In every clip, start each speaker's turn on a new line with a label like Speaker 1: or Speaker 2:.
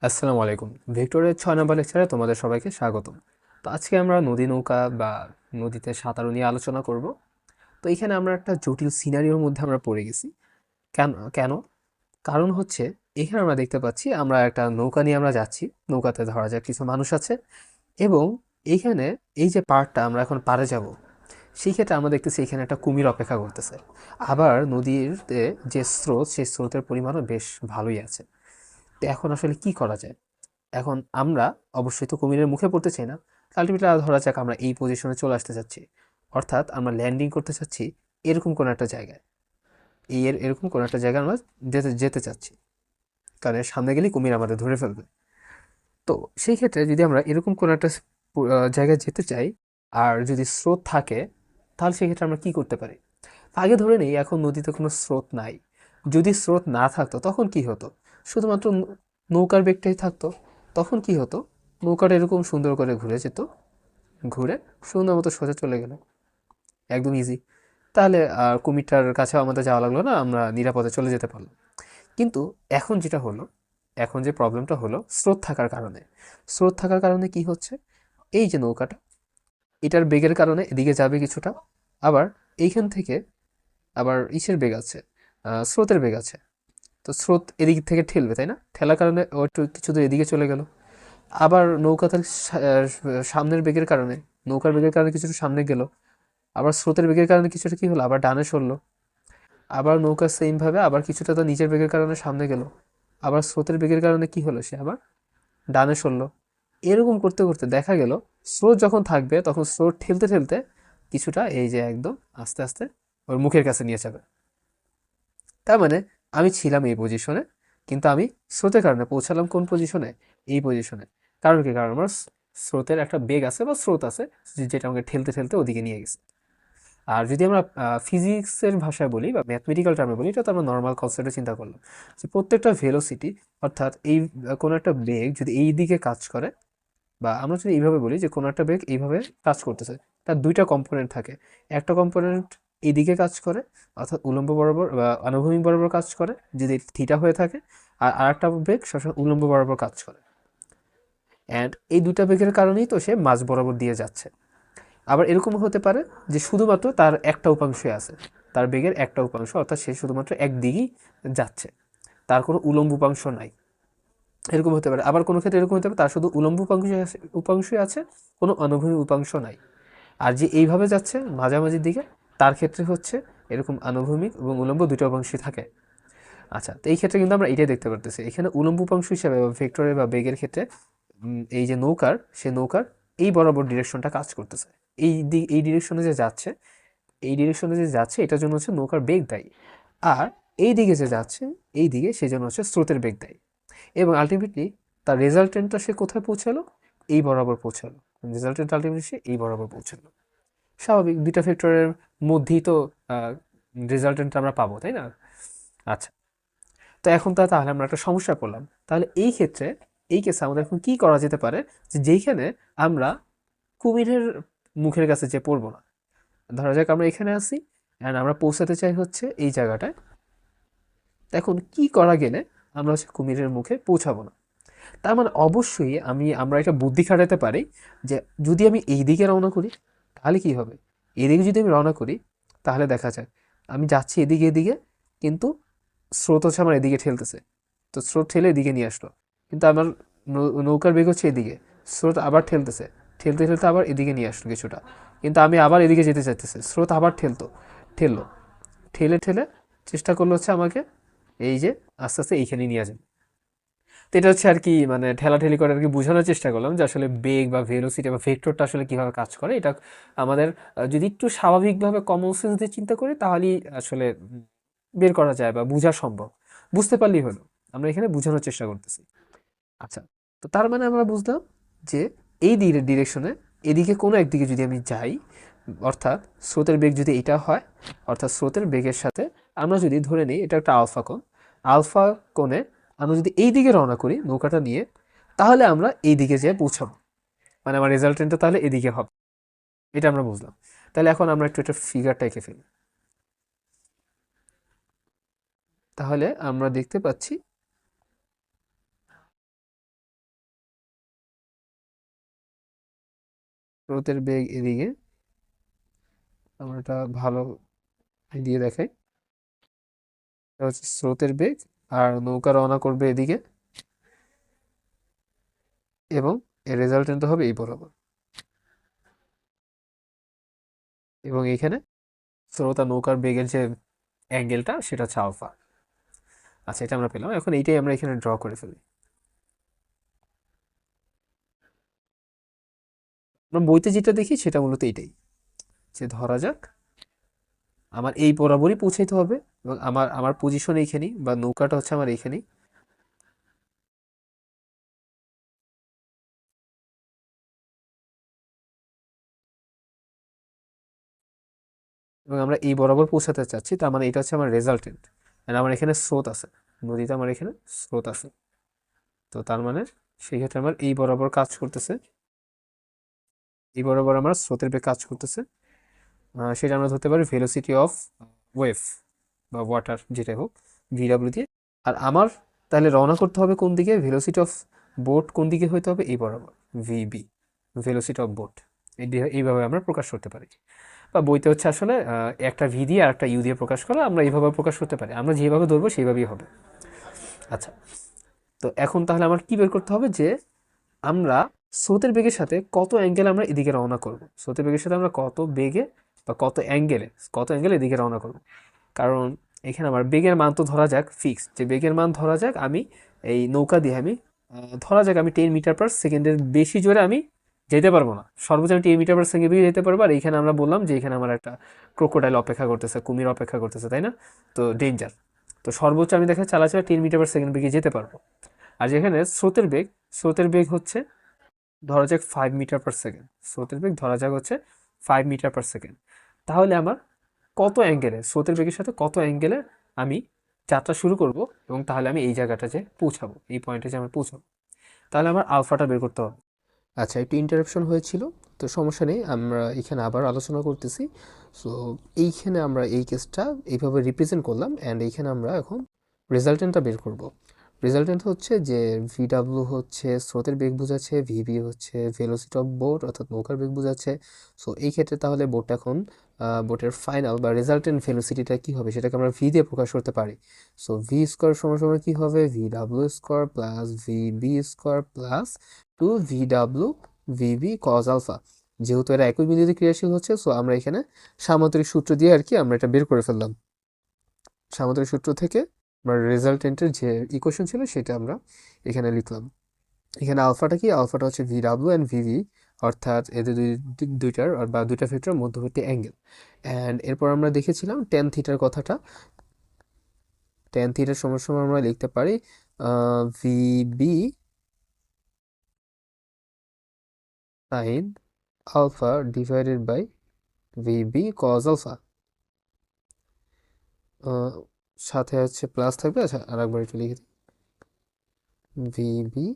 Speaker 1: আসসালামু আলাইকুম। ভিক্টোরিয়ার 6 নম্বর লেকচারে তোমাদের সবাইকে স্বাগতম। তো আজকে আমরা নদী নৌকা বা নদীতে সাঁতারু নিয়ে আলোচনা করব। তো এখানে আমরা একটা জটিল সিনারিওর মধ্যে আমরা পড়ে গেছি। কেন কেন কারণ হচ্ছে, এখানে আমরা দেখতে পাচ্ছি আমরা একটা নৌকা নিয়ে আমরা যাচ্ছি। নৌকাতে ধরা যায় কিছু মানুষ আছে, এবং এইখানে এই যে পাড়টা আমরা এখন পাড়ে যাব, সেই ক্ষেত্রে আমরা দেখতেছি এখানে একটা কুমির অপেক্ষা করতেছে। আবার নদীতে যে স্রোত, সেই স্রোতের পরিমাণও বেশ ভালোই আছে। তো এখন আসলে কি করা যায়? এখন আমরা অবশ্যই তো কুমিরের মুখে পড়তে চাই না। আলটিমেটলি ধরা যাক আমরা এই পজিশনে চলে আসতে চাচ্ছি, অর্থাৎ আমরা ল্যান্ডিং করতে চাচ্ছি এরকম কোনো একটা জায়গায়। এরকম কোনো একটা জায়গায় আমরা যেতে যেতে চাচ্ছি, কারণ এর সামনে গেলেই কুমির আমাদের ধরে ফেলবে। তো সেই ক্ষেত্রে যদি আমরা এরকম কোনো একটা জায়গায় যেতে চাই, আর যদি স্রোত থাকে, তাহলে সেক্ষেত্রে আমরা কি করতে পারি? আগে ধরে নেই এখন নদীতে কোনো স্রোত নাই। যদি স্রোত না থাকতো তখন কি হতো? শুধুমাত্র নৌকার বেগটাই থাকতো। তখন কি হতো? নৌকাটা এরকম সুন্দর করে ঘুরে যেত, ঘুরে সুন্দর মতো সোজা চলে গেল, একদম ইজি। তাহলে আর কুমিরটার কাছেও আমাদের যাওয়া লাগলো না, আমরা নিরাপদে চলে যেতে পারলাম। কিন্তু এখন যেটা হলো, এখন যে প্রবলেমটা হলো, স্রোত থাকার কারণে। স্রোত থাকার কারণে কি হচ্ছে? এই যে নৌকাটা, এটার বেগের কারণে এদিকে যাবে কিছুটা, আবার এইখান থেকে আবার ইসের বেগ আছে, স্রোতের বেগ আছে। তো স্রোত এদিক থেকে ঠেলবে, তাই না? ঠেলার কারণে ও একটু কিছু দূর এদিকে চলে গেল। আবার নৌকাটার সামনের বেগের কারণে, নৌকার বেগের কারণে কিছুটা সামনে গেল। আবার স্রোতের বেগের কারণে কিছুটা কি হলো, আবার ডানে সরলো। আবার নৌকা সেম ভাবে আবার কিছুটা তো নিচের বেগের কারণে সামনে গেল। আবার স্রোতের বেগের কারণে কি হলো, সে আবার ডানে সরলো। এরকম করতে করতে দেখা গেল, স্রোত যখন থাকবে তখন স্রোত ঠেলতে ঠেলতে কিছুটা এই যে একদম আস্তে আস্তে ওর মুখের কাছে নিয়ে যাবে। তার মানে আমি ছিলাম এই পজিশনে, কিন্তু আমি স্রোতের কারণে পৌঁছালাম কোন পজিশনে? এই পজিশনে। কারণ কি? কারণ আমার স্রোতের একটা বেগ আছে বা স্রোত আছে, যেটা আমাকে ঠেলতে ঠেলতে ওদিকে নিয়ে গেছে। আর যদি আমরা ফিজিক্সের ভাষায় বলি বা ম্যাথমেটিক্যাল টার্মে বলি, এটা তো আমরা নর্মাল কনসেপ্টে চিন্তা করলাম, যে প্রত্যেকটা ভেলোসিটি, অর্থাৎ এই কোনো একটা বেগ যদি এই দিকে কাজ করে, বা আমরা যদি এইভাবে বলি যে কোনো একটা বেগ এইভাবে কাজ করতেছে, তার দুইটা কম্পোনেন্ট থাকে। একটা কম্পোনেন্ট এইদিকে কাজ করে, অর্থাৎ উলম্ব বরাবর বা আনুভূমিক বরাবর কাজ করে যদি থিটা হয়ে থাকে, আর আরেকটা বেগ সবসময় উলম্ব বরাবর কাজ করে। অ্যান্ড এই দুটা বেগের কারণেই তো সে মাঝ বরাবর দিয়ে যাচ্ছে। আবার এরকম হতে পারে যে শুধুমাত্র তার একটা উপাংশই আছে, তার বেগের একটা উপাংশ, অর্থাৎ সে শুধুমাত্র একদিকেই যাচ্ছে, তার কোনো উলম্ব উপাংশ নাই। এরকম হতে পারে। আবার কোনো ক্ষেত্রে এরকম হতে পারে তার শুধু উলম্ব উপাংশই আছে, কোনো অনুভূমিক উপাংশ নাই। আর যে এইভাবে যাচ্ছে মাঝামাঝির দিকে, তার ক্ষেত্রে হচ্ছে এরকম আনুভূমিক এবং উলম্ব দুটো উপাংশই থাকে। আচ্ছা, তো এই ক্ষেত্রে কিন্তু আমরা এটাই দেখতে পারতেছি, এখানে উলম্ব উপাংশ হিসাবে বা ভেক্টরের বা বেগের ক্ষেত্রে এই যে নৌকার, সে নৌকার এই বরাবর ডিরেকশনটা কাজ করতেছে। এই ডিরেকশনে যে যাচ্ছে, এই ডিরেকশনে যে যাচ্ছে এটার জন্য হচ্ছে নৌকার বেগ দায়ী। আর এই দিকে যে যাচ্ছে, এই দিকে সেজন্য হচ্ছে স্রোতের বেগ দায়ী। এবং আলটিমেটলি তার রেজাল্টেন্টটা সে কোথায় পৌঁছালো? এই বরাবর পৌঁছালো। রেজাল্টেন্ট আলটিমেটলি সে এই বরাবর পৌঁছালো। স্বাভাবিক, দুইটা ফ্যাক্টরের মধ্যেই তো রেজাল্টেন্ট আমরা পাবো, তাই না? আচ্ছা, তো এখন তাহলে আমরা একটা সমস্যা পড়লাম। তাহলে এই ক্ষেত্রে, এই কেসে আমাদের এখন কি করা যেতে পারে, যে যেইখানে আমরা কুমিরের মুখের কাছে যে পড়বো না। ধরা যাক আমরা এখানে আছি, অ্যান্ড আমরা পৌঁছাতে চাই হচ্ছে এই জায়গাটায়। এখন কি করা গেলে আমরা হচ্ছে কুমিরের মুখে পৌঁছাবো না? তার মানে অবশ্যই আমরা একটা বুদ্ধি খাটাতে পারি, যে যদি আমি এই দিকে রওনা করি তাহলে কি হবে। এদিকে যদি আমি রওনা করি, তাহলে দেখা যায় আমি যাচ্ছি এদিকে এদিকে, কিন্তু স্রোত হচ্ছে আমার এদিকে ঠেলতেছে। তো স্রোত ঠেলে এদিকে নিয়ে আসলো, কিন্তু আমার নৌকার বেগ হচ্ছে এদিকে, স্রোত আবার ঠেলতেছে, ঠেলতে ঠেলতে আবার এদিকে নিয়ে আসলো কিছুটা, কিন্তু আমি আবার এদিকে যেতে চাইতেছে, স্রোত আবার ঠেললো, ঠেলে ঠেলে চেষ্টা করলো হচ্ছে আমাকে এই যে আস্তে আস্তে এইখানে নিয়ে যাবে। তো এটা হচ্ছে আর কি, মানে ঠেলাঠেলি করে আর কি বোঝানোর চেষ্টা করলাম যে আসলে বেগ বা ভেলোসিটি বা ভেক্টরটা আসলে কিভাবে কাজ করে। এটা আমাদের যদি একটু স্বাভাবিকভাবে কমন সেন্স দিয়ে চিন্তা করি, তাহলেই আসলে বের করা যায় বা বোঝা সম্ভব। বুঝতে পারলেই হলো, আমরা এখানে বোঝানোর চেষ্টা করতেছি। আচ্ছা, তো তার মানে আমরা বুঝলাম যে এই ডিরেকশনে, এদিকে কোনো একদিকে যদি আমি যাই, অর্থাৎ স্রোতের বেগ যদি এটা হয়, অর্থাৎ স্রোতের বেগের সাথে আমরা যদি ধরে নিই এটা একটা আলফা কোণ, আলফা কোণে আমরা যদি এই দিকে রওনা করি নৌকাটা নিয়ে, তাহলে আমরা এই দিকে যেয়ে পৌঁছাবো। মানে আমার রেজাল্টেন্টটা তাহলে এদিকে হবে, এটা আমরা বুঝলাম। তাহলে এখন আমরা একটু একটা ফিগারটা এঁকে ফেলি। তাহলে আমরা দেখতে পাচ্ছি স্রোতের বেগ এদিকে, আমরা এটা ভালো দিয়ে দেখাই। এটা হচ্ছে স্রোতের বেগ, আর নৌকা রওনা করবে এদিকে, এবং এর রেজাল্টেন্ট হবে এই বরাবর। এবং এখানে স্রোত আর নৌকার বেগের যে অ্যাঙ্গেলটা সেটা হচ্ছে আলফা। আচ্ছা, এটা আমরা পেলাম। এখন এইটাই আমরা এখানে ড্র করে ফেলি। আমরা বইতে যেটা দেখি সেটা মূলত এইটাই, যে ধরা যাক আমার এই বরাবরই পৌঁছাইতে হবে, এবং আমার আমার পজিশন এইখানেই, বা নৌকাটা হচ্ছে আমার এইখানেই। এবং আমরা এই বরাবর পৌঁছাতে চাচ্ছি, তার মানে এটা হচ্ছে আমার রেজাল্টেন্ট। আর আমার এখানে স্রোত আছে, নদীতে আমার এখানে স্রোত আছে। তো তার মানে সেই ক্ষেত্রে আমার এই বরাবর কাজ করতেছে, এই বরাবর আমার স্রোতের বেগ কাজ করতেছে। সেটা আমরা ধরতে পারি ভেলোসিটি অফ ওয়েভ বা ওয়াটার, যেটাই হোক, ভিডাব্লিউ দিয়ে। আর আমার তাহলে রওনা করতে হবে কোন দিকে, ভেলোসিটি অফ বোট কোন দিকে হইতে হবে, এই বরাবর, ভিবি, ভেলোসিটি অফ বোট। এইভাবে আমরা প্রকাশ করতে পারি। বা বইতে হচ্ছে আসলে একটা ভি দিয়ে আর একটা ইউ দিয়ে প্রকাশ করা, আমরা এইভাবে প্রকাশ করতে পারি, আমরা যেভাবে ধরবো সেইভাবেই হবে। আচ্ছা, তো এখন তাহলে আমার কি বের করতে হবে, যে আমরা স্রোতের বেগের সাথে কত অ্যাঙ্গেল আমরা এদিকে রওনা করব, স্রোতের বেগের সাথে আমরা কত বেগে বা কত অ্যাঙ্গেলে এদিকে রওনা করব। কারণ এখানে আমার বেগের মান তো ধরা যাক ফিক্স, যে বেগের মান ধরা যাক আমি এই নৌকা দিয়ে আমি ধরা যাক আমি 10 মিটার/সেকেন্ডের বেশি জোরে আমি যেতে পারবো না, সর্বোচ্চ আমি 10 মিটার/সেকেন্ড বেশি যেতে পারবো। আর এখানে আমরা বললাম যে এখানে আমার একটা ক্রোকোডাইল অপেক্ষা করতেছে, কুমির অপেক্ষা করতেছে, তাই না? তো ডেঞ্জার। তো সর্বোচ্চ আমি দেখা চালাচালা 10 মিটার/সেকেন্ড বেগে যেতে পারবো। আর যেখানে স্রোতের বেগ হচ্ছে ধরা যাক 5 মিটার/সেকেন্ড, স্রোতের বেগ ধরা যাক হচ্ছে 5 মিটার/সেকেন্ড। তাহলে আমার কত অ্যাঙ্গেলে, স্রোতের বেগের সাথে কত অ্যাঙ্গেলে আমি যাত্রা শুরু করব, এবং তাহলে আমি এই জায়গাটা যে পৌঁছাবো, এই পয়েন্টে যে আমি পৌঁছাবো, তাহলে আমার আলফাটা বের করতে হবে। আচ্ছা, একটু ইন্টারাপশন হয়েছিল, তো সমস্যা নেই, আমরা এখানে আবার আলোচনা করতেছি। সো এইখানে আমরা এই কেসটা এইভাবে রিপ্রেজেন্ট করলাম, অ্যান্ড এইখানে আমরা এখন রেজাল্টেন্টটা বের করব। রেজাল্টেন্ট হচ্ছে যে ভিডাব্লিউ হচ্ছে স্রোতের বেগ বোঝাচ্ছে, ভিবি হচ্ছে ভেলোসিটি অফ বোট অর্থাৎ নৌকার বেগ বোঝাচ্ছে। সো এই ক্ষেত্রে তাহলে বোটটা এখন বোটের ফাইনাল বা রেজাল্টেন্ট ভেলোসিটিটা কী হবে সেটাকে আমরা ভি দিয়ে প্রকাশ করতে পারি। সো ভি স্কোয়ার সমান সমান কী হবে, V W square plus V B square plus two V W V B cos alpha. যেহেতু এরা একই বিন্দুতে ক্রিয়াশীল হচ্ছে, সো আমরা এখানে সামান্তরিক সূত্র দিয়ে আর কি আমরা এটা বের করে ফেললাম। সামান্তরিক সূত্র থেকে আমরা রেজাল্টেন্টের যে ইকুয়েশন ছিল সেটা আমরা এখানে লিখলাম। এখানে আলফাটা কি, আলফাটা হচ্ছে ভিডাব্লিউ অ্যান্ড ভিভি, অর্থাৎ এদের দুইটার বা দুইটা ভেক্টর মধ্যবর্তী অ্যাঙ্গেল। অ্যান্ড এরপর আমরা দেখেছিলাম টেন থিটার কথাটা। টেন থিটার সমান সমান আমরা লিখতে পারি V B sine alpha divided by V B cos alpha. সাথে হচ্ছে প্লাস থাকবে। আচ্ছা, আর একবার একটু লিখে দিই, ভিবি,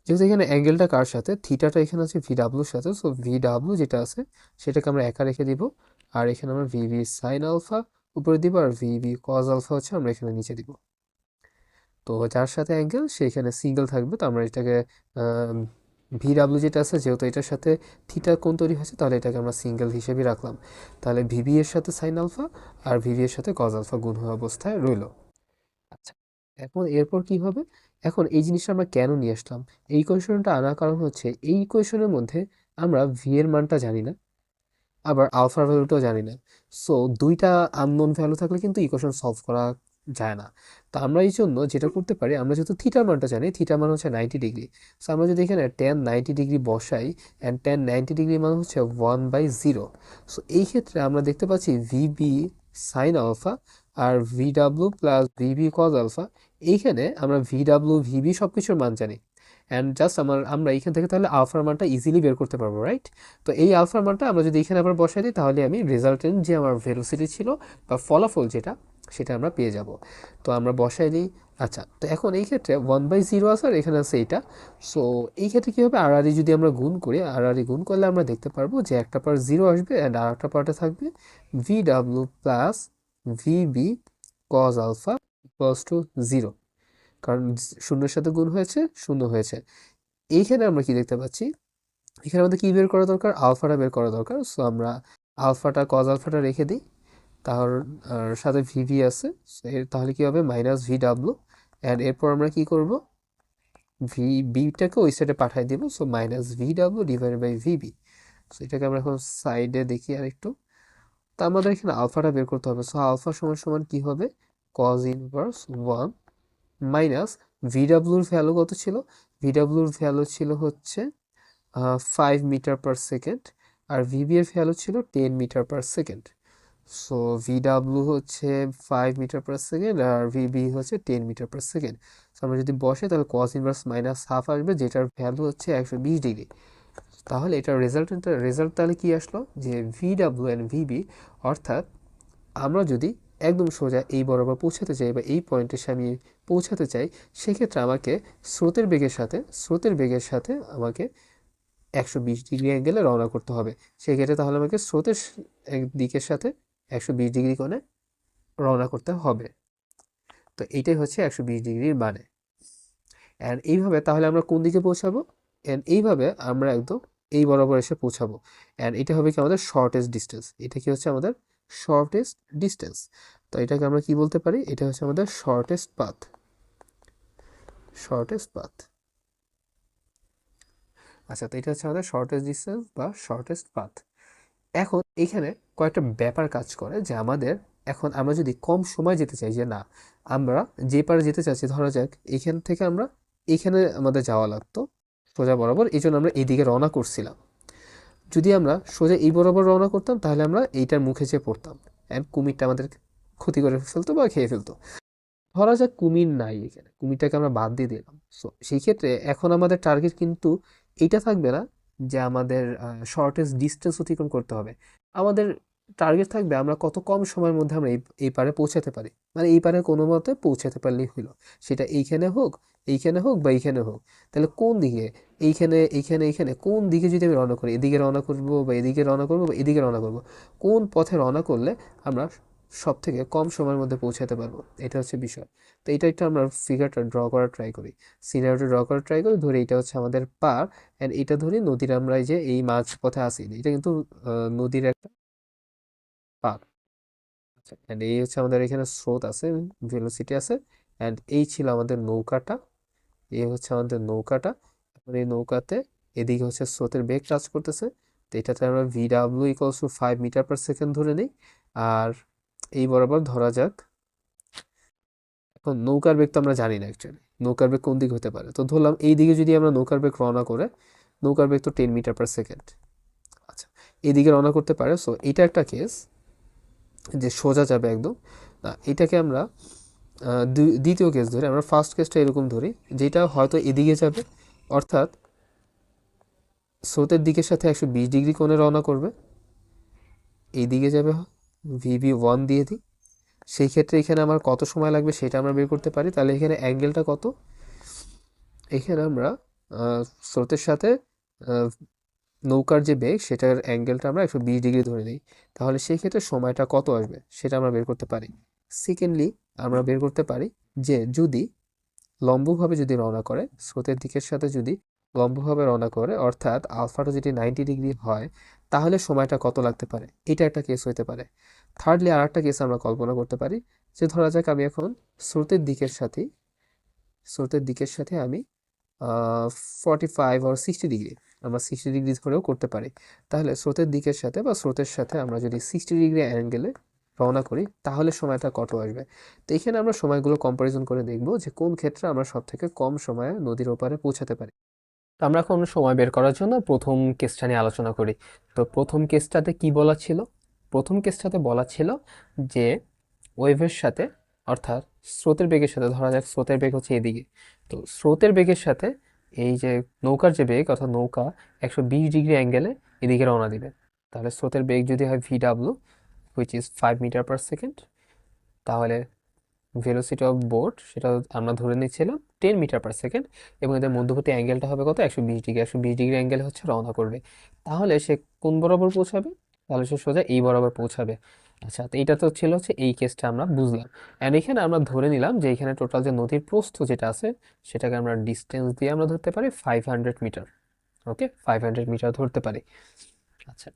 Speaker 1: যেহেতু এখানে অ্যাঙ্গেলটা কার সাথে, থিটাটা এখানে আছে ভিডাব্লিউর সাথে, সো ভিডাব্লিউ যেটা আছে সেটাকে আমরা একা রেখে দিব। আর এখানে আমরা ভিবি সাইন আলফা উপরে দিব, আর ভিবি কজ আলফা হচ্ছে আমরা এখানে নিচে দিব। তো যার সাথে অ্যাঙ্গেল সেখানে সিঙ্গেল থাকবে, তো আমরা এটাকে ভিডাব্লিউ যেটা আছে, যেহেতু এটার সাথে থিটা কোণ তৈরি হয়েছে, তাহলে এটাকে আমরা সিঙ্গেল হিসেবে রাখলাম। তাহলে ভিবি এর সাথে সাইন আলফা আর ভিবি এর সাথে কজ আলফা গুণ হওয়া অবস্থায় রইল। আচ্ছা, এখন এরপর কি হবে, এখন এই জিনিসটা আমরা কেন নিয়ে আসলাম, এই ইকুয়েশনটা আনার কারণ হচ্ছে এই ইকুয়েশনের মধ্যে আমরা ভি এর মানটা জানি না, আবার আলফার ভ্যালুটাও জানি না। সো দুইটা আননোন ভ্যালু থাকলে কিন্তু ইকুয়েশন সলভ করা যায় না। তো আমরা এই জন্য যেটা করতে পারি, আমরা যেহেতু থিটার মানটা জানি, থিটার মান হচ্ছে 90 ডিগ্রি, সো আমরা যদি এখানে tan 90 ডিগ্রি বসাই, অ্যান্ড tan 90 ডিগ্রি মান হচ্ছে 1/0। সো এই ক্ষেত্রে আমরা দেখতে পাচ্ছি ভিবি সাইন আলফা আর VW plus VB cos alpha, এইখানে আমরা ভিডাব্লিউ ভিবি সব কিছুর মান জানি, অ্যান্ড জাস্ট আমরা এইখান থেকে তাহলে আলফার মানটা ইজিলি বের করতে পারবো, রাইট? তো এই আলফার মানটা আমরা যদি এখানে আবার বসাই দিই, তাহলে আমি রেজাল্টেন্ট যে আমার ভেলোসিটি ছিল বা ফলাফল যেটা, সেটা আমরা পেয়ে যাব। তো আমরা বসাই দিই। আচ্ছা, তো এখন এই ক্ষেত্রে 1/0 আছে আর এখানে আছে এইটা। সো এই ক্ষেত্রে কী হবে, আর যদি আমরা গুণ করি, আর গুণ করলে আমরা দেখতে পারবো যে একটা পার্ট 0 আসবে, অ্যান্ড আর একটা পার্টে থাকবে V W plus VB cos alpha equals to 0, কারণ শূন্যের সাথে গুণ হয়েছে, শূন্য হয়েছে। এইখানে আমরা কি দেখতে পাচ্ছি, এখানে আমাদের কি বের করা দরকার, আলফাটা বের করা দরকার। সো আমরা আলফাটা কজ আলফাটা রেখে দিই, তার সাথে ভিভি আছে, তাহলে কি হবে মাইনাস ভি ডাব্লু। অ্যান্ড এরপর আমরা কি করব, ভি বিটাকে ওই সাইডে পাঠিয়ে দিব, so minus V W divided by V B. So এটাকে আমরা এখন সাইডে দেখি আর একটু। তা আমাদের এখানে আলফাটা বের করতে হবে। সো আলফা সমান সমান কি হবে, কজ ইনভার্স 1 মাইনাস ভিডাব্লিউর ভ্যালু কত ছিল, ভিডাব্লিউর ভ্যালু ছিল হচ্ছে 5 মিটার পার সেকেন্ড, আর ভিবি এর ভ্যালু ছিল 10 metre per second. So V W হচ্ছে 5 মিটার পার সেকেন্ড আর ভিবি হচ্ছে 10 মিটার পার সেকেন্ড। সো আমরা যদি বসে তাহলে কস ইনভার্স মাইনাস হাফ আসবে, যেটার ভ্যালু হচ্ছে 120 ডিগ্রি। তাহলে এটার রেজাল্ট তাহলে কি আসলো, যে ভিডাব্লিউ অ্যান্ড ভিবি, অর্থাৎ আমরা যদি একদম সোজা এই বরাবর পৌঁছাতে চাই বা এই পয়েন্টের সামনে পৌঁছাতে চাই, সেক্ষেত্রে আমাকে স্রোতের বেগের সাথে আমাকে 120 ডিগ্রি অ্যাঙ্গেলে রওনা করতে হবে। সেক্ষেত্রে তাহলে আমাকে স্রোতের দিকের সাথে 120 ডিগ্রি কোণে রওনা করতে হবে। তো এইটাই হচ্ছে 120 ডিগ্রির মানে। অ্যান্ড এইভাবে তাহলে আমরা কোন দিকে পৌঁছাবো, অ্যান্ড এইভাবে আমরা একদম এই বরাবর এসে পৌঁছাবো। অ্যান্ড এটা হবে কি আমাদের শর্টেস্ট ডিস্টেন্স। এটা কি হচ্ছে আমাদের শর্টেস্ট ডিস্টেন্স। তো এটাকে আমরা কি বলতে পারি, এটা হচ্ছে আমাদের শর্টেস্ট পাথ। Shortest path. আচ্ছা, তো এটা হচ্ছে আমাদের শর্টেস্ট ডিস্টেন্স বা শর্টেস্ট পাথ। এখন এখানে কয়েকটা ব্যাপার কাজ করে, যে আমাদের এখন আমরা যদি কম সময় যেতে চাই, যে না আমরা যে পারে যেতে চাচ্ছি, ধরা যাক এখান থেকে আমরা এখানে আমাদের যাওয়া লাগতো সোজা বরাবর, এই জন্য আমরা এইদিকে রওনা করছিলাম। যদি আমরা সোজা এই বরাবর রওনা করতাম তাহলে আমরা এইটার মুখে যেয়ে পড়তাম, অ্যান্ড কুমিরটা আমাদের ক্ষতি করে ফেলতো বা খেয়ে ফেলতো। ধরা যাক কুমির নাই, এখানে কুমিরটাকে আমরা বাদ দিয়ে দিলাম। সো সেই ক্ষেত্রে এখন আমাদের টার্গেট কিন্তু এইটা থাকবে না যে আমাদের শর্টেস্ট ডিস্টেন্স অতিক্রম করতে হবে। আমাদের টার্গেট থাকবে আমরা কত কম সময়ের মধ্যে আমরা এই পারে পৌঁছাতে পারি, মানে এই পারে কোনো মতে পৌঁছাতে পারলেই হলো। সেটা এইখানে হোক বা এইখানে হোক। তাহলে কোন দিকে, এইখানে কোন দিকে যদি আমি রওনা করি, এদিকে রওনা করবো বা এদিকে রওনা করবো বা এদিকে রওনা করবো, কোন পথে রওনা করলে আমরা সব থেকে কম সময়ের মধ্যে পৌঁছাতে পারবো, এটা হচ্ছে বিষয়। তো এটা একটা আমরা ফিগারটা ড্র করার ট্রাই করি, সিনারিওটা ড্র করার ট্রাই করি। ধরি এটা হচ্ছে আমাদের পার, অ্যান্ড এটা ধরি নদীর, আমরা এই যে এই মাঝ পথে আসি, এটা কিন্তু নদীর একটা পার। আচ্ছা, অ্যান্ড এই হচ্ছে আমাদের এখানে স্রোত আছে, ভেলোসিটি আছে, অ্যান্ড এই ছিল আমাদের নৌকাটা। এই হচ্ছে আমাদের নৌকাটা। এখন এই নৌকাতে এদিকে হচ্ছে স্রোতের বেগ কাজ করতেছে। তো এটাতে আমরা V W equals to 5 metre per second ধরে নিই। আর এই বরাবর ধরা যাক, এখন নৌকার বেগ তো আমরা জানি না অ্যাকচুয়ালি নৌকার বেগ কোন দিক হতে পারে। তো ধরলাম এই দিকে যদি আমরা নৌকার বেগ রওনা করে, নৌকার বেগ তো 10 মিটার পার সেকেন্ড। আচ্ছা, এইদিকে রওনা করতে পারে। সো এটা একটা কেস যে সোজা যাবে একদম। এটাকে আমরা দ্বিতীয় কেস ধরি। আমরা ফার্স্ট কেসটা এরকম ধরি, যেটা হয়তো এদিকে যাবে, অর্থাৎ স্রোতের দিকের সাথে 120 ডিগ্রি কোণে রওনা করবে, এইদিকে যাবে। ভিবি 1 দিয়ে দিই। সেই ক্ষেত্রে এখানে আমার কত সময় লাগবে সেটা আমরা বের করতে পারি। তাহলে এখানে অ্যাঙ্গেলটা কত, এখানে আমরা স্রোতের সাথে নৌকার যে বেগ সেটার অ্যাঙ্গেলটা আমরা 120 ডিগ্রি ধরে নিই। তাহলে সেই ক্ষেত্রে সময়টা কত আসবে সেটা আমরা বের করতে পারি। সেকেন্ডলি আমরা বের করতে পারি যে যদি লম্বভাবে যদি রওনা করে, স্রোতের দিকের সাথে যদি লম্বভাবে রওনা করে, অর্থাৎ আলফাটা যদি 90 ডিগ্রি হয়, তাহলে সময়টা কত লাগতে পারে, এটা একটা কেস হতে পারে। থার্ডলি আর একটা কেস আমরা কল্পনা করতে পারি, যে ধরা যাক আমি এখন স্রোতের দিকের সাথে আমি 45 আর 60 ডিগ্রি, আমরা 60 ডিগ্রি ধরেও করতে পারি। তাহলে স্রোতের সাথে আমরা যদি 60 ডিগ্রি অ্যাঙ্গেলে রওনা করি, তাহলে সময়টা কত আসবে। তো এখানে আমরা সময়গুলো কম্পারিজন করে দেখব যে কোন ক্ষেত্রে আমরা সব থেকে কম সময়ে নদীর ওপারে পৌঁছাতে পারি। তো আমরা এখন সময় বের করার জন্য প্রথম কেসটা নিয়ে আলোচনা করি। তো প্রথম কেসটাতে কি বলা ছিল, প্রথম কেসটাতে বলা ছিল যে ওয়েভের সাথে, অর্থাৎ স্রোতের বেগের সাথে, ধরা যাক স্রোতের বেগ হচ্ছে এদিকে, তো স্রোতের বেগের সাথে এই যে নৌকার যে বেগ, অর্থাৎ নৌকা 120 ডিগ্রি অ্যাঙ্গেলে এদিকে রওনা দিবে। তাহলে স্রোতের বেগ যদি হয় V W, which is 5 metre per second, তাহলে ভেলোসিটি অফ বোট সেটা আমরা ধরে নিচ্ছিলাম 10 মিটার পার সেকেন্ড, এবং এদের মধ্যবর্তী অ্যাঙ্গেলটা হবে কত, 120 ডিগ্রি। 120 ডিগ্রি অ্যাঙ্গেল হচ্ছে রওনা করবে। তাহলে সে কোন বরাবর পৌঁছাবে, তাহলে সে সোজা এই বরাবর পৌঁছাবে। আচ্ছা, তো এইটা তো ছিল হচ্ছে এই কেসটা আমরা বুঝলাম। অ্যান্ড এখানে আমরা ধরে নিলাম যে এখানে টোটাল যে নদীর প্রস্থ যেটা আছে সেটাকে আমরা ডিস্টেন্স দিয়ে আমরা ধরতে পারি 500 মিটার। ওকে, 500 মিটার ধরতে পারি। আচ্ছা,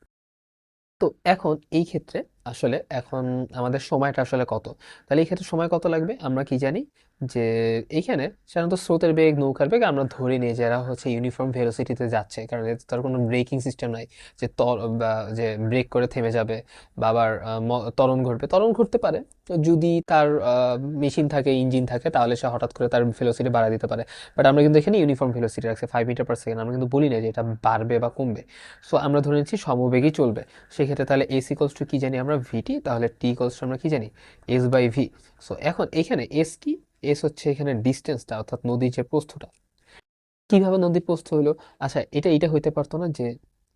Speaker 1: তো এখন এই ক্ষেত্রে আসলে এখন আমাদের সময়টা আসলে কত, তাহলে এই ক্ষেত্রে সময় কত লাগবে আমরা কি জানি যে এইখানে সাধারণত স্রোতের বেগ নৌকার বেগ আমরা ধরে নিই যারা হচ্ছে ইউনিফর্ম ভেলোসিটিতে যাচ্ছে, কারণ এতে তার কোনো ব্রেকিং সিস্টেম নাই যে বা যে ব্রেক করে থেমে যাবে বা আবার ত্বরণ ঘটবে, ত্বরণ ঘটতে পারে যদি তার মেশিন থাকে ইঞ্জিন থাকে তাহলে সে হঠাৎ করে তার ভেলোসিটি বাড়ায় দিতে পারে। বাট আমরা কিন্তু এখানে ইউনিফর্ম ভেলোসিটি রাখছি 5 মিটার পার সেকেন্ড, আমরা কিন্তু বলি না যে এটা বাড়বে বা কমবে। সো আমরা ধরে নিচ্ছি সমবেগই চলবে। সেক্ষেত্রে তাহলে এস ইকলস টু কি জানি আমরা ভিটি, তাহলে টি ইকলস টু আমরা কি জানি এস বাই ভি। সো এখন এখানে এস কি, এস হচ্ছে এখানে ডিস্টেন্সটা অর্থাৎ নদীর যে প্রস্থটা। কিভাবে নদীর প্রস্থ হলো, আচ্ছা এটা হইতে পারতো না যে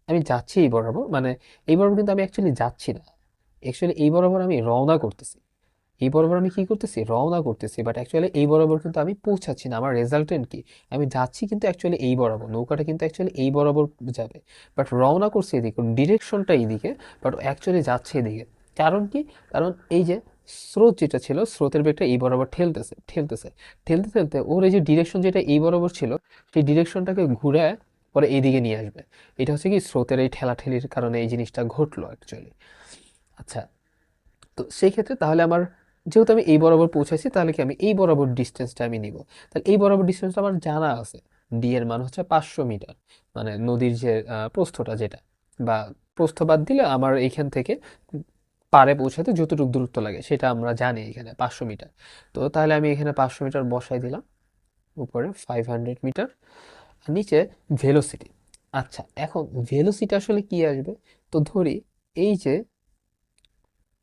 Speaker 1: আমি যাচ্ছি এই বরাবর, মানে এই বরাবর কিন্তু আমি অ্যাকচুয়ালি যাচ্ছি না, অ্যাকচুয়ালি এই বরাবর আমি রওনা করতেছি। এই বরাবর আমি কি করতেছি রওনা করতেছি, বাট অ্যাকচুয়ালি এই বরাবর কিন্তু আমি পৌঁছাচ্ছি না। আমার রেজাল্টেন্ট কি, আমি যাচ্ছি কিন্তু অ্যাকচুয়ালি এই বরাবর, নৌকাটা কিন্তু অ্যাকচুয়ালি এই বরাবর যাবে, বাট রওনা করছে এদিকে, ডিরেকশনটা এইদিকে, বাট অ্যাকচুয়ালি যাচ্ছে এদিকে। কারণ কি, কারণ এই যে স্রোত যেটা ছিল, স্রোতের বেগটা এই বরাবর ঠেলতেছে ঠেলতেছে ঠেলতে ঠেলতে ওর এই যে ডিরেকশন যেটা এই বরাবর ছিল সেই ডিরেকশনটাকে ঘুরে পরে এইদিকে নিয়ে আসবে। এটা হচ্ছে কি স্রোতের এই ঠেলাঠেলির কারণে এই জিনিসটা ঘটলো অ্যাকচুয়ালি। আচ্ছা, তো সেই ক্ষেত্রে তাহলে আমার যেহেতু আমি এই বরাবর পৌঁছাইছি তাহলে কি আমি এই বরাবর ডিস্টেন্সটা আমি নিব। তাহলে এই বরাবর ডিস্টেন্সটা আমার জানা আছে, ডি এর মান হচ্ছে 500 মিটার, মানে নদীর যে প্রস্থটা যেটা, বা প্রস্থ বাদ দিলে আমার এইখান থেকে পাড়ে পৌঁছাতে যতটুকু দূরত্ব লাগে সেটা আমরা জানি এখানে 500 মিটার। তো তাহলে আমি এখানে 500 মিটার বসাই দিলাম, উপরে 500 মিটার, আর নিচে ভেলোসিটি। আচ্ছা, এখন ভেলোসিটি আসলে কি আসবে, তো ধরি এই যে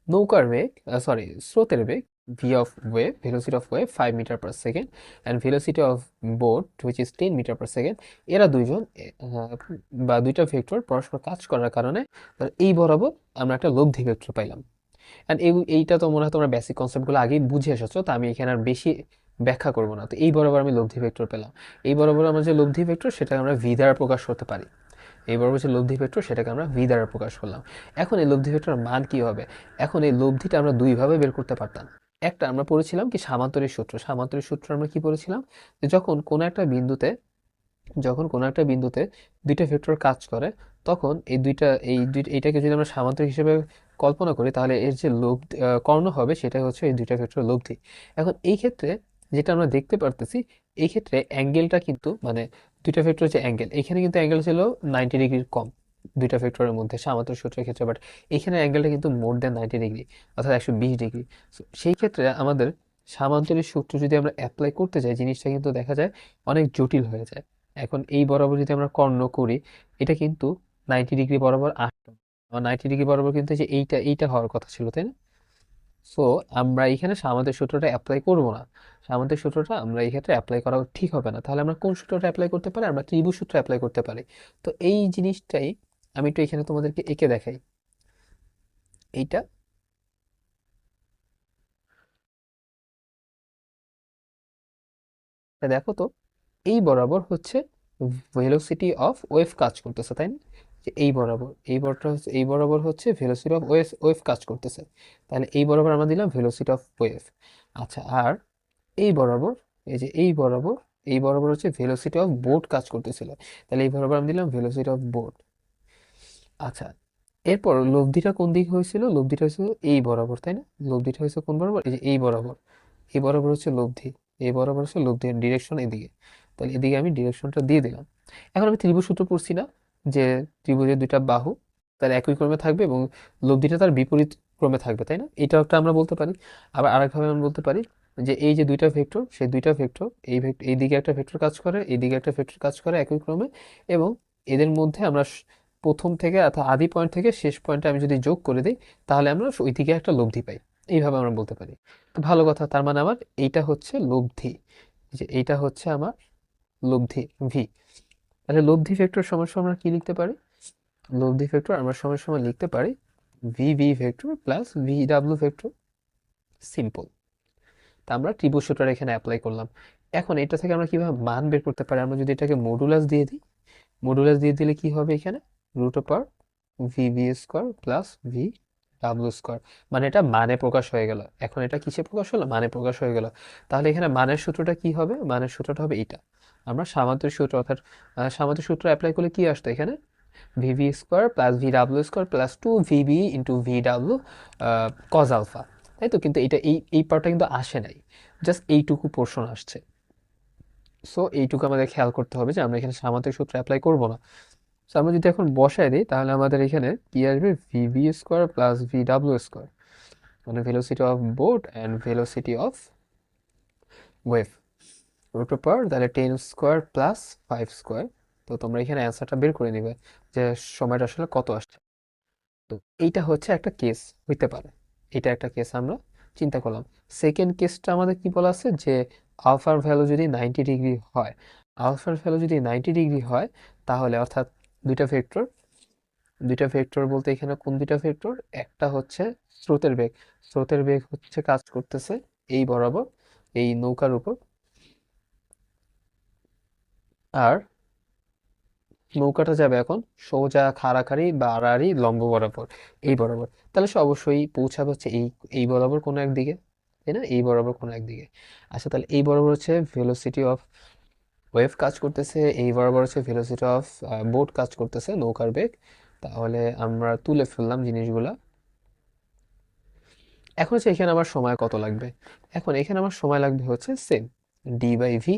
Speaker 1: নৌকার বেগ, সরি স্রোতের বেগ, V of wave, velocity of wave 5 metre per second, and velocity of boat which is 10 metre per second, এরা দুইজন বা দুইটা ভেক্টর পরস্পর কাজ করার কারণে এই বরাবর আমরা একটা লব্ধি ভেক্টর পাইলাম। অ্যান্ড এইটা তো মনে হয় তোমরা বেসিক কনসেপ্টগুলো আগেই বুঝে এসেছো, তো আমি এখানে আর বেশি ব্যাখ্যা করবো না। তো এই বরাবর আমি লব্ধি ভেক্টর পেলাম। এই বরাবর আমরা যে লব্ধি ভেক্টর সেটা আমরা ভি দ্বারা প্রকাশ করতে পারি। এই বরাবর যে লব্ধি ভেক্টর সেটাকে আমরা ভি দ্বারা প্রকাশ করলাম। এখন এই লব্ধি ভেক্টরের মান কি হবে, এখন এই লব্ধিটা আমরা দুইভাবে বের করতে পারতাম। একটা আমরা পড়েছিলাম কি সামান্তরিক সূত্র, সামান্তরিক সূত্র আমরা কি পড়েছিলাম, যে যখন কোনো একটা বিন্দুতে দুইটা ভেক্টর কাজ করে তখন এইটাকে যদি আমরা সামান্তরিক হিসেবে কল্পনা করি তাহলে এর যে কর্ণ হবে সেটা হচ্ছে এই দুইটা ভেক্টর লব্ধি। এখন এই ক্ষেত্রে যেটা আমরা দেখতে পারতেছি, এই ক্ষেত্রে অ্যাঙ্গেলটা কিন্তু মানে দুইটা ভেক্টর যে অ্যাঙ্গেল, এখানে কিন্তু অ্যাঙ্গেল ছিল 90 ডিগ্রির কম দুইটা ভেক্টরের মধ্যে সামান্তরিক সূত্রের ক্ষেত্রে, বাট এখানে অ্যাঙ্গেলটা কিন্তু মোর দ্যান 90 ডিগ্রি, অর্থাৎ 120 ডিগ্রি। সেই ক্ষেত্রে আমাদের সামান্তরিক সূত্র যদি আমরা অ্যাপ্লাই করতে যাই জিনিসটা কিন্তু দেখা যায় অনেক জটিল হয়ে যায়। এখন এই বরাবর যদি আমরা কর্ণ করি, এটা কিন্তু 90 ডিগ্রি বরাবর আসতো, 90 ডিগ্রি বরাবর কিন্তু যে এইটা এইটা হওয়ার কথা ছিল, তাই না? সো আমরা এখানে সামান্তরিক সূত্রটা অ্যাপ্লাই করব না, সামান্তরিক সূত্রটা আমরা এই ক্ষেত্রে অ্যাপ্লাই করা ঠিক হবে না। তাহলে আমরা কোন সূত্রটা অ্যাপ্লাই করতে পারি, আমরা ত্রিভুজ সূত্র অ্যাপ্লাই করতে পারি। তো এই জিনিসটাই আমি একটু এখানে তোমাদেরকে এঁকে দেখাই। এইটা দেখো তো, এই বরাবর হচ্ছে ভেলোসিটি অফ ওয়েভ কাজ করতেছে, তাই না? যে এই বরাবর হচ্ছে ভেলোসিটি অফ ওয়েভ কাজ করতেছে। তাহলে এই বরাবর আমরা দিলাম ভেলোসিটি অফ ওয়েভ। আচ্ছা, আর এই বরাবর, এই যে এই বরাবর হচ্ছে ভেলোসিটি অফ বোট কাজ করতেছিল, তাহলে এই বরাবর আমি দিলাম ভেলোসিটি অফ বোট। আচ্ছা, এরপর লব্ধিটা কোন দিক হয়েছিল, লব্ধিটা হয়েছিল এই বরাবর, তাই না? লব্ধিটা হয়েছে কোন বরাবর, এই যে এই বরাবর, এই বরাবর হচ্ছে লব্ধি, এই বরাবর হচ্ছে লব্ধির ডিরেকশন এদিকে। তাহলে এদিকে আমি ডিরেকশনটা দিয়ে দিলাম। এখন আমি ত্রিভুজ সূত্র পড়ছি না, যে ত্রিভুজের দুইটা বাহু তার একই ক্রমে থাকবে এবং লব্ধিটা তার বিপরীত ক্রমে থাকবে, তাই না? এটাও একটা আমরা বলতে পারি। আবার আরেকভাবে আমরা বলতে পারি যে এই যে দুইটা ভেক্টর, সেই দুইটা ভেক্টর এই দিকে একটা ভেক্টর কাজ করে, এইদিকে একটা ভেক্টর কাজ করে একই ক্রমে, এবং এদের মধ্যে আমরা প্রথম থেকে অর্থাৎ আদি পয়েন্ট থেকে শেষ পয়েন্টে আমি যদি যোগ করে দিই তাহলে আমরা ওই দিকে একটা লব্ধি পাই। এইভাবে আমরা বলতে পারি। তো ভালো কথা, তার মানে আমার এইটা হচ্ছে লব্ধি, যে এইটা হচ্ছে আমার লব্ধি ভি। তাহলে লব্ধি ভেক্টর সমান সমান আমরা কি লিখতে পারি, লব্ধি ভেক্টর আমরা সমান সমান লিখতে পারি V V vector plus V W vector. Simple. তা আমরা ত্রিভুজ সূত্রটা এখানে অ্যাপ্লাই করলাম। এখন এটা থেকে আমরা কিভাবে মান বের করতে পারি, আমরা যদি এটাকে মডুলাস দিয়ে দিই, মডুলাস দিয়ে দিলে কি হবে এখানে, root over V V square plus V W square, মানে এটা মানে প্রকাশ হয়ে গেল। এখন এটা কিসে প্রকাশ হলো, মানে প্রকাশ হয়ে গেল। তাহলে এখানে মানের সূত্রটা কি হবে, মানের সূত্রটা হবে এইটা, আমরা সামান্তরিক সূত্র অর্থাৎ সামান্তরিক সূত্র অ্যাপ্লাই করলে কি আসতো এখানে, V V square plus V W square plus two V B into V W cos alpha, তাই তো? কিন্তু এটা এই পার্টটা কিন্তু আসে নাই, জাস্ট এইটুকু পোর্শন আসছে। সো এইটুকু আমাদের খেয়াল করতে হবে যে আমরা এখানে সামান্তরিক সূত্র অ্যাপ্লাই করব না। সো আমরা যদি এখন বসায় দিই তাহলে আমাদের এখানে কি আসবে, VV square plus V W square, মানে velocity of boat and velocity of wave, root over তাহলে 10 স্কোয়ার প্লাস 5 স্কোয়ার। তো তোমরা এখানে অ্যান্সারটা বের করে নিবে যে সময়টা আসলে কত আসছে। তো এইটা হচ্ছে একটা কেস হইতে পারে, এটা একটা কেস আমরা চিন্তা করলাম। সেকেন্ড কেসটা আমাদের কি বলা আছে যে আলফার ভ্যালু যদি 90 ডিগ্রি হয়, আলফার ভ্যালু যদি 90 ডিগ্রি হয় তাহলে অর্থাৎ দুইটা ভেক্টর, দুইটা ভেক্টর বলতে এখানে কোন দুইটা ভেক্টর, একটা হচ্ছে স্রোতের বেগ, স্রোতের বেগ হচ্ছে কাজ করতেছে এই বরাবর এই নৌকার উপর, আর নৌকাটা যাবে এখন সোজা খাড়াখাড়ি বা আড়াআড়ি লম্ব বরাবর এই বরাবর, তাহলে সে অবশ্যই পৌঁছাবে হচ্ছে এই বরাবর কোনো একদিকে, তাই না? এই বরাবর কোনো একদিকে। আচ্ছা, তাহলে এই বরাবর হচ্ছে ভেলোসিটি অফ ওয়েভ কাজ করতেছে, এই বরাবর হচ্ছে ভেলোসিটি অফ বোট কাজ করতেছে, নৌকার বেগ। তাহলে আমরা তুলে ফেললাম জিনিসগুলা। এখন হচ্ছে এখানে আমার সময় কত লাগবে, এখন এখানে আমার সময় লাগবে হচ্ছে সেম ডি বাই ভি।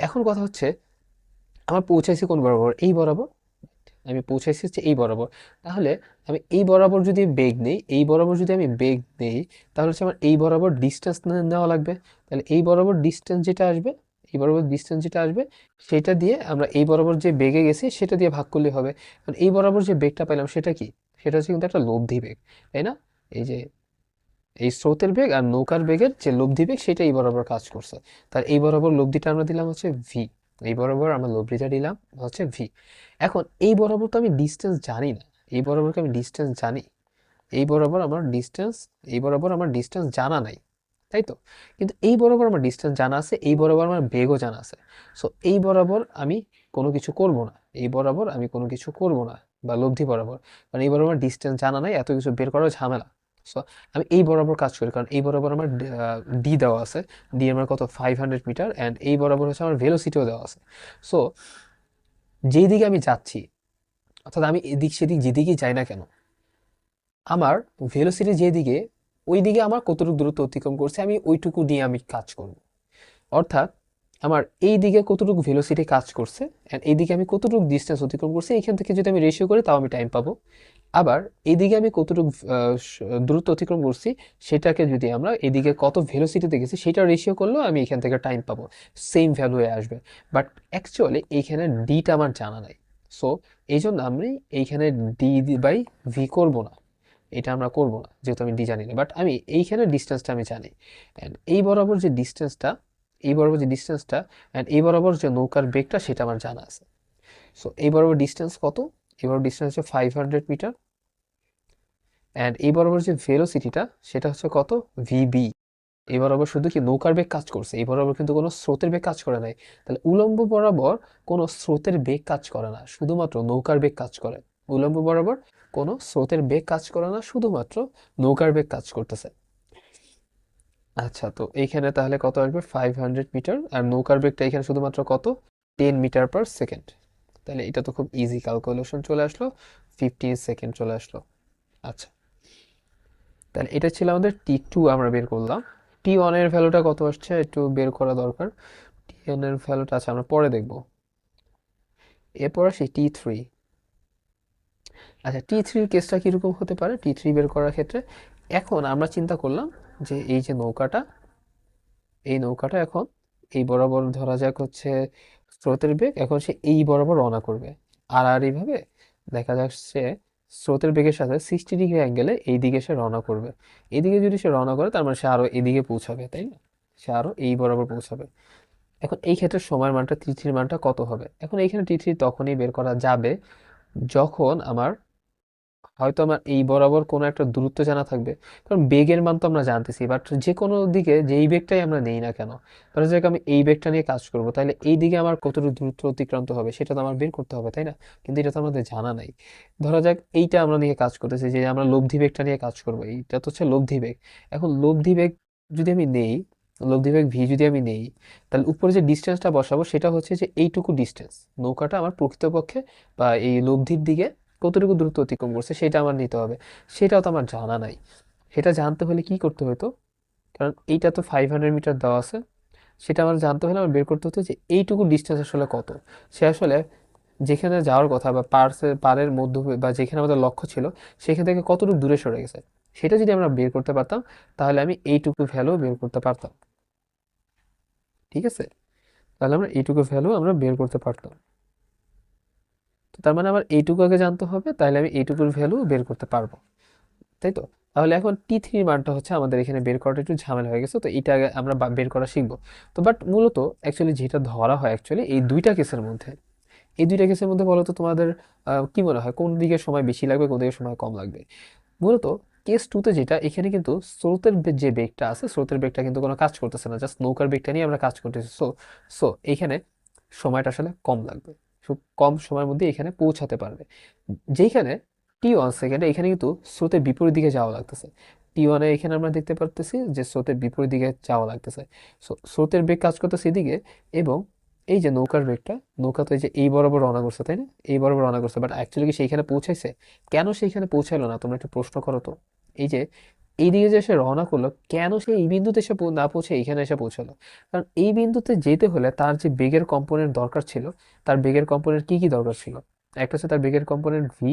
Speaker 1: এখন কথা হচ্ছে আমার পৌঁছাইছি কোন বরাবর, এই বরাবর, আমি পৌঁছাইছি হচ্ছে এই বরাবর। তাহলে আমি এই বরাবর যদি বেগ নেই, এই বরাবর যদি আমি বেগ নেই, তাহলে হচ্ছে আমার এই বরাবর ডিস্টেন্স নেওয়া লাগবে। তাহলে এই বরাবর ডিস্টেন্স যেটা আসবে, এই বরাবর ডিস্টেন্স যেটা আসবে সেটা দিয়ে আমরা এই বরাবর যে বেগে গেছি সেটা দিয়ে ভাগ করলে হবে। কারণ এই বরাবর যে বেগটা পেলাম সেটা কি, সেটা হচ্ছে কিন্তু একটা লব্ধি বেগ, তাই না? এই যে এই স্রোতের বেগ আর নৌকার বেগের যে লব্ধি বেগ সেটা এই বরাবর কাজ করছে। তার এই বরাবর লব্ধিটা আমরা দিলাম হচ্ছে ভি, এই বরাবর আমরা লব্ধিটা দিলাম হচ্ছে ভি। এখন এই বরাবর তো আমি ডিস্টেন্স জানি না, এই বরাবরকে আমি ডিস্টেন্স জানি, এই বরাবর আমার ডিস্টেন্স, এই বরাবর আমার ডিস্টেন্স জানা নাই, তাই তো? কিন্তু এই বরাবর আমার ডিস্টেন্স জানা আছে, এই বরাবর আমার বেগও জানা আছে। সো এই বরাবর আমি কোনো কিছু করব না, এই বরাবর আমি কোনো কিছু করব না, বা লব্ধি বরাবর, কারণ এই বরাবর ডিস্টেন্স জানা নাই, এত কিছু বের করা ঝামেলা। সো আমি এই বরাবর কাজ করি, কারণ এই বরাবর আমার ডি দেওয়া আছে, ডি আমার কত 500 মিটার, অ্যান্ড এই বরাবর হচ্ছে আমার ভেলোসিটিও দেওয়া আছে। সো যেই দিকে আমি যাচ্ছি, অর্থাৎ আমি এদিক সেদিক যেদিকেই যাই না কেন, আমার ভেলোসিটি যেদিকে, ওই দিকে আমার কতটুকু দূরত্ব অতিক্রম করছে আমি ওইটুকু নিয়ে আমি কাজ করব। অর্থাৎ আমার এই দিকে কতটুকু ভেলোসিটি কাজ করছে অ্যান্ড এই দিকে আমি কতটুকু ডিস্টেন্স অতিক্রম করছি, এইখান থেকে যদি আমি রেশিও করি তাও আমি টাইম পাবো। আবার এইদিকে আমি কতটুকু দূরত্ব অতিক্রম করছি সেটাকে যদি আমরা এদিকে কত ভেলোসিটিতে গেছি সেটা রেশিও করলেও আমি এখান থেকে টাইম পাবো, সেম ভ্যালু আসবে। বাট অ্যাকচুয়ালি এইখানে ডিটা আমার জানা নাই। সো এই জন্য আমি এইখানে ডি বাই ভি করবো না, এটা আমরা করব না যেহেতু আমি ডি জানি না। বাট আমি এইখানে ডিস্টেন্সটা আমি জানি, অ্যান্ড এই বরাবর যে ডিস্টেন্সটা, এই বরাবর যে ডিস্টেন্সটা অ্যান্ড এই বরাবর যে নৌকার বেগটা সেটা আমার জানা আছে। সো এই বরাবর ডিস্টেন্স কত, এই বরাবর ডিস্টেন্স হচ্ছে 500 মিটার, অ্যান্ড এই বরাবর যে ভেলোসিটিটা সেটা হচ্ছে কত, ভিবি। এই বরাবর শুধু কি নৌকার বেগ কাজ করছে, এই বরাবর কিন্তু কোনো স্রোতের বেগ কাজ করে নাই। তাহলে উলম্ব বরাবর কোনো স্রোতের বেগ কাজ করে না, শুধুমাত্র নৌকার বেগ কাজ করে। উলম্ব বরাবর কোনো স্রোতের বেগ কাজ করে না, শুধুমাত্র নৌকার বেগ কাজ করতেছে। আচ্ছা, তো এইখানে তাহলে কত আসবে, 500 মিটার, আর নৌকার বেগটা এখানে শুধুমাত্র কত, 10 মিটার পার সেকেন্ড। তাহলে এটা তো খুব ইজি ক্যালকুলেশন চলে আসলো, 15 সেকেন্ড চলে আসলো। আচ্ছা, তাহলে এটা ছিল আমাদের T2, আমরা বের করলাম। T1 এর ভ্যালুটা কত আসছে একটু বের করা দরকার। T1 এর ভ্যালুটা আছে আমরা পরে দেখব। এরপর আসি T3। আচ্ছা, T3 এর কেসটা কিরকম হতে পারে T3 বের করার ক্ষেত্রে? এখন আমরা চিন্তা করলাম যে এই যে নৌকাটা, এই নৌকাটা এখন এই বরাবর ধরা যাক হচ্ছে স্রোতের বেগ, এখন সে এই বরাবর রওনা করবে আর এইভাবে দেখা যাচ্ছে স্রোতের বেগের সাথে 60 ডিগ্রি অ্যাঙ্গেলে এই দিকে সে রওনা করবে। এইদিকে যদি সে রওনা করে তার মানে সে আরো এদিকে পৌঁছাবে, তাই না? সে আরো এই বরাবর পৌঁছাবে। এখন এই ক্ষেত্রে সময়ের মানটা T3 মানটা কত হবে? এখন এইখানে T3 তখনই বের করা যাবে যখন আমার হয়তো আমার এই বরাবর কোনো একটা দূরত্ব জানা থাকবে, কারণ বেগের মান তো আমরা জানতেছি, বাট যে কোনো দিকে যেই বেগটাই আমরা নেই না কেন, ধরো যাক আমি এই বেগটা নিয়ে কাজ করব, তাহলে এই দিকে আমার কতটুকু দূরত্ব অতিক্রান্ত হবে সেটা তো আমার বের করতে হবে, তাই না? কিন্তু এটা তো আমাদের জানা নাই। ধরা যাক এইটা আমরা নিয়ে কাজ করতেছি, যে আমরা লব্ধি বেগটা নিয়ে কাজ করবো, এইটা তো হচ্ছে লব্ধি বেগ। এখন লব্ধি বেগ যদি আমি নেই, লব্ধি ভাগ ভি যদি আমি নেই, তাহলে উপরে যে ডিস্টেন্সটা বসাবো সেটা হচ্ছে যে এইটুকু ডিস্টেন্স নৌকাটা আমার প্রকৃতপক্ষে বা এই লব্ধির দিকে কতটুকু দূরত্ব অতিক্রম করছে সেটা আমার নিতে হবে। সেটাও তো আমার জানা নাই। সেটা জানতে হলে কি করতে হতো, কারণ এইটা তো 500 মিটার দেওয়া আছে, সেটা আমার জানতে হলে আমার বের করতে হতো যে এইটুকু ডিস্টেন্স আসলে কত। সে আসলে যেখানে যাওয়ার কথা বা পারের মধ্য বা যেখানে আমাদের লক্ষ্য ছিল সেখান থেকে কতটুকু দূরে সরে গেছে, সেটা যদি আমরা বের করতে পারতাম তাহলে আমি এইটুকু ভ্যালু বের করতে পারতাম। ঠিক আছে, তাহলে আমরা এইটুকু ভ্যালু আমরা বের করতে পারতাম। তো তার মানে আমার এইটুকু আগে জানতে হবে, তাহলে আমি এইটুকুর ভ্যালু বের করতে পারবো, তাই তো? তাহলে এখন T3 মানটা হচ্ছে আমাদের এখানে বের করাটা একটু ঝামেলা হয়ে গেছে, তো এটা আগে আমরা বের করা শিখবো। তো বাট মূলত অ্যাকচুয়ালি যেটা ধরা হয় অ্যাকচুয়ালি এই দুইটা কেসের মধ্যে, এই দুইটা কেসের মধ্যে বলো তো তোমাদের কি মনে হয় কোন দিকে সময় বেশি লাগবে, কোন দিকে সময় কম লাগবে? মূলত কেস টুতে যেটা, এখানে কিন্তু স্রোতের যে বেগটা আছে, স্রোতের বেগটা কিন্তু কোনো কাজ করতেছে না, জাস্ট নৌকার বেগটা নিয়ে আমরা কাজ করতেছি। সো সো এইখানে সময়টা আসলে কম লাগবে, খুব কম সময়ের মধ্যে এখানে পৌঁছাতে পারবে। যেখানে T1 সেকেন্ডে এখানে কিন্তু স্রোতের বিপরীত দিকে যাওয়া লাগতেছে। T1-এ এখানে আমরা দেখতে পারতেছি যে স্রোতের বিপরীত দিকে যাওয়া লাগতেছে। স্রোতের বেগ কাজ করতেছে এদিকে, এবং এই যে নৌকার বেগটা, নৌকা তো এই যে এই বরাবর রওনা করছে তাই না, এই বরাবর রওনা করছে, বাট অ্যাকচুয়ালি কি সেইখানে পৌঁছাইছে? কেন সেইখানে পৌঁছালো না, তোমরা একটু প্রশ্ন করো তো। এই যে এইদিকে যে সে রওনা করলো, কেন সে এই বিন্দুতে এসে না পৌঁছে এইখানে এসে পৌঁছালো? কারণ এই বিন্দুতে যেতে হলে তার যে বেগের কম্পোনেন্ট দরকার ছিল, তার বেগের কম্পোনেন্ট কি কি দরকার ছিল? একটা হচ্ছে তার বেগের কম্পোনেন্ট ভি,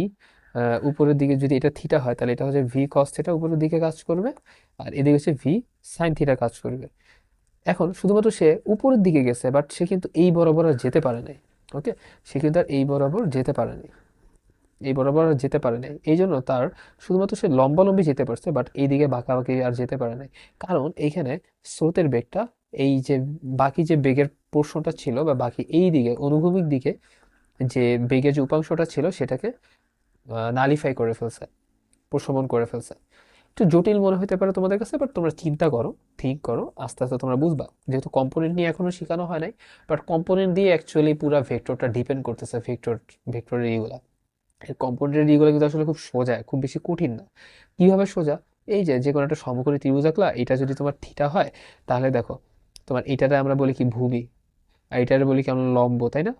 Speaker 1: উপরের দিকে যদি এটা থিটা হয় তাহলে এটা হচ্ছে ভি কস থিটা উপরের দিকে কাজ করবে, আর এদিকে হচ্ছে ভি সাইন থিটা কাজ করবে। এখন শুধুমাত্র সে উপরের দিকে গেছে, বাট সে কিন্তু এই বরাবর আর যেতে পারে নাই। ওকে, সে কিন্তু আর এই বরাবর যেতে পারে নাই, এই বরাবর আর যেতে পারে নাই, এই জন্য তার শুধুমাত্র সে লম্বালম্বি যেতে পারছে, বাট এইদিকে বাঁকাবাঁকি আর যেতে পারে নাই। কারণ এইখানে স্রোতের বেগটা, এই যে বাকি যে বেগের পোর্শনটা ছিল বা বাকি এই দিকে অনুভূমিক দিকে যে বেগের যে উপাংশটা ছিল সেটাকে নালিফাই করে ফেলছে, প্রশমন করে ফেলছে। একটু জটিল মনে হতে পারে তোমাদের কাছে, বাট তোমরা চিন্তা করো, থিঙ্ক করো, আস্তে আস্তে তোমরা বুঝবা। যেহেতু কম্পোনেন্ট নিয়ে এখনো শেখানো হয় নাই, বাট কম্পোনেন্ট দিয়ে অ্যাকচুয়ালি পুরো ভেক্টরটা ডিপেন্ড করতেছে, ভেক্টরের ইগুলা। এই কম্পোনেন্টের ইগুলো কিন্তু আসলে খুব সোজা, খুব বেশি কঠিন না। কিভাবে সোজা? এই যে যে কোনো একটা সমকোণী ত্রিভুজ আঁকলা, এটা যদি তোমার থিটা হয়, তাহলে দেখো তোমার এটাতে আমরা বলি কি ভূমি, আর এটারে বলি কি আমরা লম্ব, তাই না?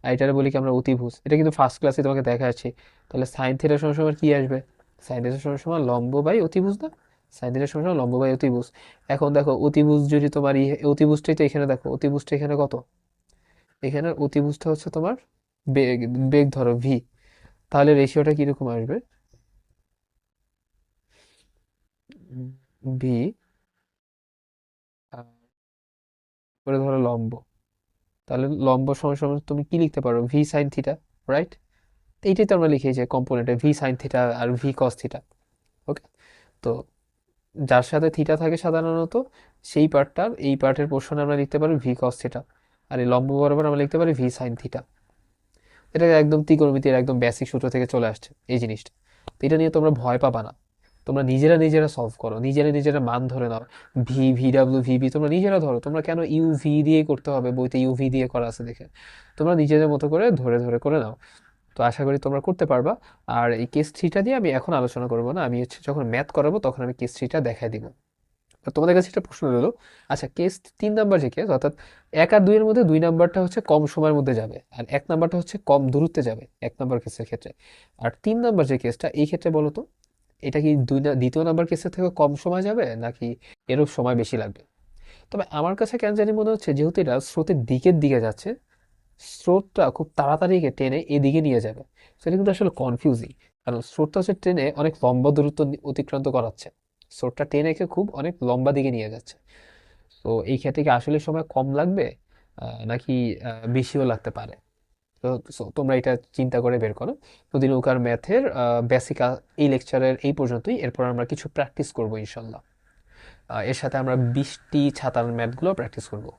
Speaker 1: আর এটারে বলি কি আমরা অতিভুজ। এটা কিন্তু ফার্স্ট ক্লাসে তোমাকে দেখা যাচ্ছে। তাহলে সাইন থিটার সমান সমান কি আসবে? সাইন থিটার সমান সমান লম্ব বাই অতিভুজ না? সাইন থিটার সমান সমান লম্ব বাই অতিভুজ। এখন দেখো অতিভুজ যদি তোমার অতিভুজটাই তো এখানে, দেখো অতিভুজটা এখানে কত, এখানে অতিভুজটা হচ্ছে তোমার বেগ, বেগ ধরো ভি, তাহলে রেশিওটা কিরকম আসবে? ভি করে ধরো লম্ব, তাহলে লম্ব সমান সমান তুমি কি লিখতে পারো? V sine theta, right? এইটাই তো আমরা লিখেছি কম্পোনেন্টে, ভি সাইন থিটা আর ভি কস থিটা। ওকে, তো যার সাথে থিটা থাকে সাধারণত, সেই পার্টটার এই পার্টের পোর্শনে আমরা লিখতে পারি ভি কস থিটা, আর এই লম্ব বরাবর আমরা লিখতে পারি ভি সাইন থিটা। এটা একদম ত্রিকোণমিতির একদম বেসিক সূত্র থেকে চলে আসছে এই জিনিসটা। তো এটা নিয়ে তোমরা ভয় পাবা না, তোমরা নিজেরা নিজেরা সলভ করো, নিজেরা নিজেরা মান ধরে নাও। V, V W, V B তোমরা নিজেরা ধরো, তোমরা কেন ইউ ভি দিয়ে করতে হবে, বইতে ইউ ভি দিয়ে করা আছে দেখে। তোমরা নিজেদের মতো করে ধরে ধরে করে নাও। তো আশা করি তোমরা করতে পারবা। আর এই কেস থ্রিটা দিয়ে আমি এখন আলোচনা করবো না, আমি হচ্ছে যখন ম্যাথ করাবো তখন আমি কেস থ্রিটা দেখাই দিব। আর তোমাদের কাছে একটা প্রশ্ন রইলো, আচ্ছা কেস 3 নাম্বার যে কেস, অর্থাৎ 1 আর 2-এর মধ্যে 2 নাম্বারটা হচ্ছে কম সময়ের মধ্যে যাবে, আর 1 নাম্বারটা হচ্ছে কম দূরত্বে যাবে 1 নাম্বার কেসের ক্ষেত্রে। আর 3 নাম্বার যে কেসটা, এই ক্ষেত্রে বলো তো, এটা কি দ্বিতীয় নাম্বার কেসের থেকে কম সময় যাবে নাকি এরও সময় বেশি লাগবে? তবে আমার কাছে কেন জানি মনে হচ্ছে, যেহেতু এটা স্রোতের দিকের দিকে যাচ্ছে, স্রোতটা খুব তাড়াতাড়ি টেনে এদিকে নিয়ে যাবে। সেটা কিন্তু আসলে কনফিউজিং, কারণ স্রোতটা হচ্ছে টেনে অনেক লম্বা দূরত্ব অতিক্রান্ত করাচ্ছে, স্রোতটা টেনে খুব অনেক লম্বা দিকে নিয়ে যাচ্ছে। তো এই ক্ষেত্রে কি আসলে সময় কম লাগবে নাকি বেশিও লাগতে পারে? তো তোমরা এটা চিন্তা করে বের করো। নদী নৌকার ম্যাথের বেসিক এই লেকচারের এই পর্যন্তই, এরপর আমরা কিছু প্র্যাকটিস করবো ইনশাল্লাহ। এর সাথে আমরা 20টি ছাতার ম্যাথগুলো প্র্যাকটিস করবো।